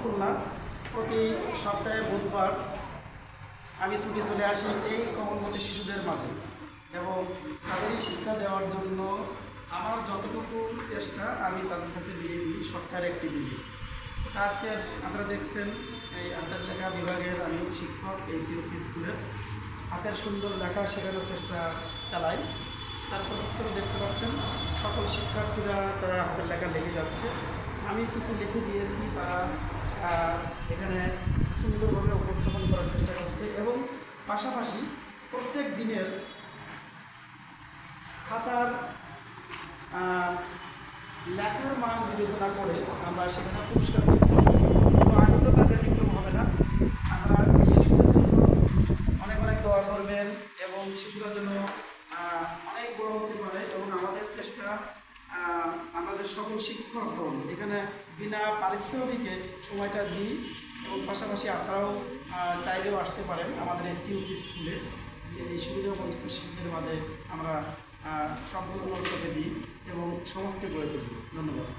খুলনা। প্রতি সপ্তাহে বুধবার আমি ছুটি চলে আসি এই কমলমতি শিশুদের মাঝে এবং তাদেরই শিক্ষা দেওয়ার জন্য আমার যতটুকু চেষ্টা আমি তাদের কাছে দিয়ে দিই সপ্তাহের একটি দিনে। আজকে আপনারা দেখছেন এই হাতের লেখা বিভাগের আমি শিক্ষক সিওসি স্কুলের হাতের সুন্দর লেখা শেখানোর চেষ্টা চালাই। তার প্রতিশ্রুতি দেখতে পাচ্ছেন সকল শিক্ষার্থীরা তারা হাতের লেখা লিখে যাচ্ছে। আমি কিছু লিখে দিয়েছি, তারা এখানে সুন্দরভাবে উপস্থাপন করার চেষ্টা করছে এবং পাশাপাশি প্রত্যেক দিনের খাতার লেখার মান বিবেচনা করে আমরা সেখানে পুরস্কার দিই। তো আজকেও তার ব্যতিক্রম হবে না। আমরা শিশুদের জন্য অনেক অনেক দোয়া করবেন এবং শিশুরা যেন অনেক বড় হতে পারে এবং আমাদের চেষ্টা আমাদের সকল শিক্ষকগণ এখানে বিনা পারিশ্রমিকে সময়টা দিই এবং পাশাপাশি আপনারাও চাইলেও আসতে পারেন আমাদের এই সিওসি স্কুলে। এই সুবিধা বঞ্চিত শিশুদের মাঝে আমরা সম্পূর্ণ উৎসবে দিই এবং সমাজকে গড়ে তুলি। ধন্যবাদ।